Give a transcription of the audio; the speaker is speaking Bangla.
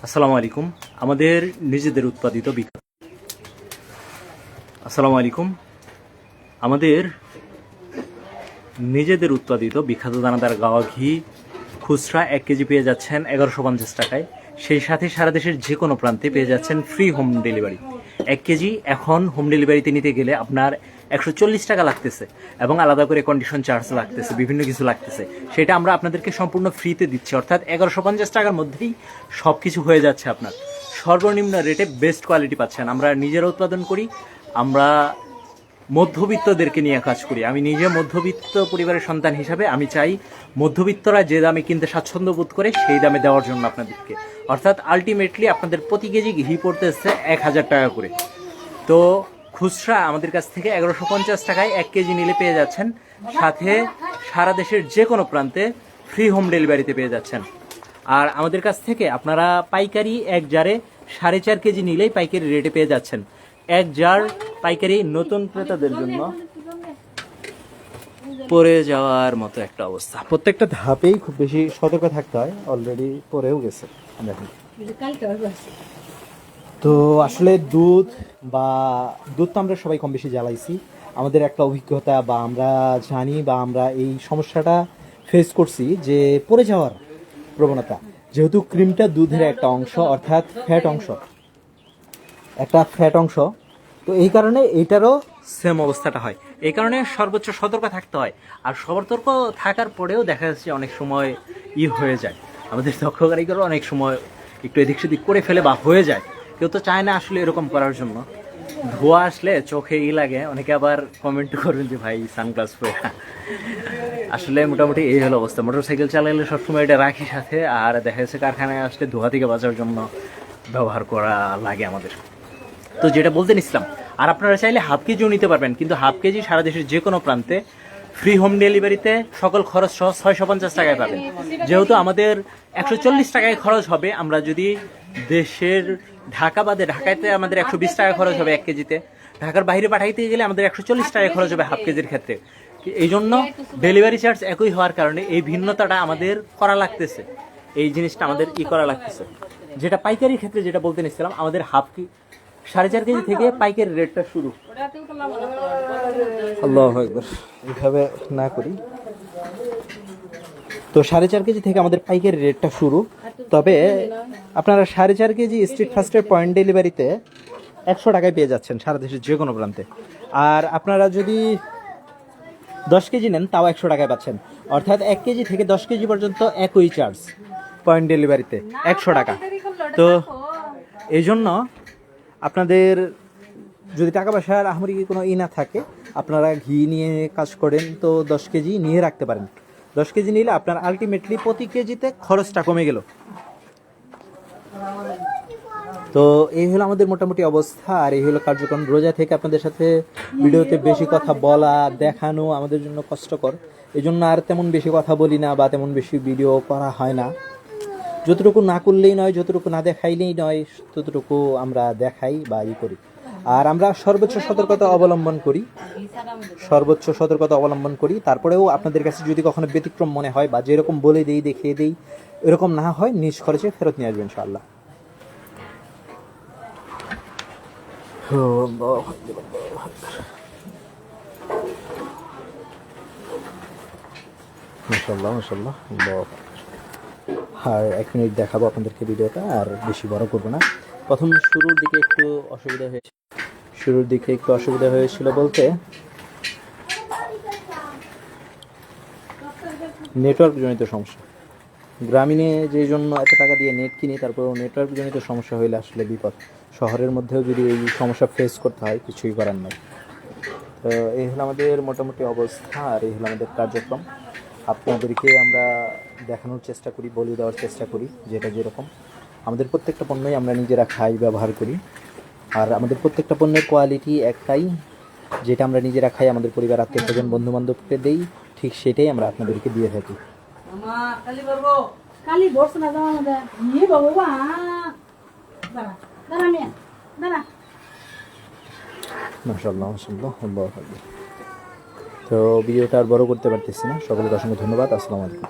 আসসালামু আলাইকুম। আমাদের নিজেদের উৎপাদিত আসসালামু আলাইকুম। আমাদের নিজেদের উৎপাদিত বিখ্যাত দানাদার গাওয়া ঘি খুচরা 1 কেজি পেয়ে যাচ্ছেন 1150 টাকায়। সেই সাথে সারা দেশের যে কোনো প্রান্তে পেয়ে যাচ্ছেন ফ্রি হোম ডেলিভারি। 1 কেজি এখন হোম ডেলিভারিতে নিতে গেলে আপনার 140 টাকা লাগতেছে এবং আলাদা করে কন্ডিশন চার্জ লাগতেছে, বিভিন্ন কিছু লাগতেছে। সেটা আমরা আপনাদেরকে সম্পূর্ণ ফ্রিতে দিচ্ছি, অর্থাৎ 1150 টাকার মধ্যেই সব কিছু হয়ে যাচ্ছে আপনার। সর্বনিম্ন রেটে বেস্ট কোয়ালিটি পাচ্ছেন। আমরা নিজেরা উৎপাদন করি, আমরা মধ্যবিত্তদেরকে নিয়ে কাজ করি। আমি নিজে মধ্যবিত্ত পরিবারের সন্তান হিসাবে আমি চাই মধ্যবিত্তরা যে দামে কিনতে স্বাচ্ছন্দ্য বোধ করে সেই দামে দেওয়ার জন্য আপনাদেরকে, অর্থাৎ আলটিমেটলি আপনাদের প্রতি কেজি ঘি পড়তেছে 1000 টাকা করে। তো খুচরা আমাদের কাছ থেকে 1150 টাকায় 1 কেজি নিলে পেয়ে যাচ্ছেন, সাথে সারা দেশের যে কোনো প্রান্তে ফ্রি হোম ডেলিভারিতে পেয়ে যাচ্ছেন। আর আমাদের কাছ থেকে আপনারা পাইকারি 1 জারে 4.5 কেজি নিলেই পাইকারি রেটে পেয়ে যাচ্ছেন। 1 জার পাইকারি নতুন ক্রেতাদের জন্য পড়ে যাওয়ার মতো একটা অবস্থা। প্রত্যেকটা ধাপেই খুব বেশি সতর্ক থাকতে হয়, অলরেডি পড়েও গেছে দেখুন। তো আসলে দুধ তো আমরা সবাই কম বেশি জ্বালাইছি। আমাদের একটা অভিজ্ঞতা বা আমরা জানি বা আমরা এই সমস্যাটা ফেস করছি যে পড়ে যাওয়ার প্রবণতা, যেহেতু ক্রিমটা দুধের একটা অংশ, অর্থাৎ ফ্যাট অংশ, তো এই কারণে এইটারও সেম অবস্থাটা হয়। এই কারণে সর্বোচ্চ সতর্ক থাকতে হয়। আর সতর্ক থাকার পরেও দেখা যাচ্ছে অনেক সময় হয়ে যায়, আমাদের দক্ষ কারিগরও অনেক সময় একটু এদিক সেদিক করে ফেলে বা হয়ে যায়। কেউ তো চায় না আসলে এরকম করার জন্য। ধোয়া আসলে চোখে লাগে, অনেকে আবার কমেন্ট করবেন যে ভাই সানগ্লাস পরে। আসলে মোটামুটি এই হলো অবস্থা। মোটরসাইকেল চালালে সবসময় এটা রাখি সাথে, আর দেখা যাচ্ছে কারখানায় আসলে ধোয়া থেকে বাঁচার জন্য ব্যবহার করা লাগে আমাদের। তো যেটা বলতে নিছিলাম, আর আপনারা চাইলে হাফ কেজিও নিতে পারবেন, কিন্তু হাফ কেজি সারা দেশের যে কোনো প্রান্তে ফ্রি হোম ডেলিভারিতে সকল খরচ সহ 650 টাকায় পাবেন। যেহেতু আমাদের 140 টাকায় খরচ হবে, আমরা যদি দেশের ঢাকা বাদে, ঢাকাতে আমাদের 120 টাকা খরচ হবে 1 কেজিতে, ঢাকার বাইরে পাঠাইতে গেলে আমাদের 140 টাকায় খরচ হবে হাফ কেজির ক্ষেত্রে। এই জন্য ডেলিভারি চার্জ একই হওয়ার কারণে এই ভিন্নতাটা আমাদের করা লাগতেছে, এই জিনিসটা আমাদের করা লাগতেছে। যেটা পাইকারি ক্ষেত্রে যেটা বলতে নিচ্ছিলাম, আমাদের 4.5 কেজি থেকে পাইকারি রেটটা শুরু। আল্লাহু আকবার, এইভাবে না করি। তো 4.5 কেজি থেকে আমাদের পাইকারি রেটটা শুরু। তবে আপনারা 4.5 কেজি স্ট্রিট ফাস্টের পয়েন্ট ডেলিভারিতে 100 টাকায় পেয়ে যাচ্ছেন সারা দেশের যে কোনো প্রান্তে। আর আপনারা যদি 10 কেজি নেন তাও 100 টাকায় পাচ্ছেন, অর্থাৎ 1 কেজি থেকে 10 কেজি পর্যন্ত একই চার্জ পয়েন্ট ডেলিভারিতে 100 টাকা। তো এই জন্য আপনাদের যদি টাকা পয়সার আহামরি কোনো না থাকে, আপনারা ঘি নিয়ে কাজ করেন, তো 10 কেজি নিয়ে রাখতে পারেন। 10 কেজি নিলে আপনার আলটিমেটলি প্রতি কেজিতে খরচটা কমে গেল। তো এই হলো আমাদের মোটামুটি অবস্থা, আর এই হলো কার্যক্রম। রোজা থেকে আপনাদের সাথে ভিডিওতে বেশি কথা বলা দেখানো আমাদের জন্য কষ্টকর, এই জন্য আর তেমন বেশি কথা বলি না বা তেমন বেশি ভিডিও করা হয় না। যতটুকু না করলেই নয়, যতটুকু না দেখাইলেই নয়, ততটুকু আমরা দেখাই বা করি। আর আমরা সর্বোচ্চ সতর্কতা অবলম্বন করি। তারপরেও আপনাদের কাছে যদি কখনো ব্যতিক্রম মনে হয় বা যেরকম বলে দেই, দেখিয়ে দেই, এরকম না হয়, নিজ খরচে ফেরত নিয়ে আসবেন ইনশাআল্লাহ। মাশাআল্লাহ। আর 1 মিনিট দেখাবো আপনাদেরকে ভিডিওটা, আর বেশি বড় করবো না। প্রথম শুরুর দিকে একটু অসুবিধা হয়েছিল বলতে নেটওয়ার্ক জনিত সমস্যা। গ্রামীণে যে জন্য এত টাকা দিয়ে নেট কিনি, তারপরেও নেটওয়ার্ক জনিত সমস্যা হইলে আসলে বিপদ। শহরের মধ্যেও যদি এই সমস্যা ফেস করতে হয়, কিছুই করার নাই। তো এই হলো আমাদের মোটামুটি অবস্থা, আর এই হলো আমাদের কার্যক্রম। আপনাদেরকে আমরা দেখানোর চেষ্টা করি, বলে দেওয়ার চেষ্টা করি যেটা যেরকম। আমাদের প্রত্যেকটা পণ্যই আমরা নিজেরা খাই, ব্যবহার করি। আর আমাদের প্রত্যেকটা পণ্যের কোয়ালিটি একটাই, যেটা আমরা নিজেরা খাই, আমাদের পরিবার, আত্মীয় স্বজন, বন্ধু বান্ধবকে দেই, ঠিক সেটাই আমরা আপনাদেরকে দিয়ে থাকি। মাশাআল্লাহ। তো ভিডিওটা আর বড় করতে পারতেছি না। সকলকে অসংখ্য ধন্যবাদ। আসসালামু আলাইকুম।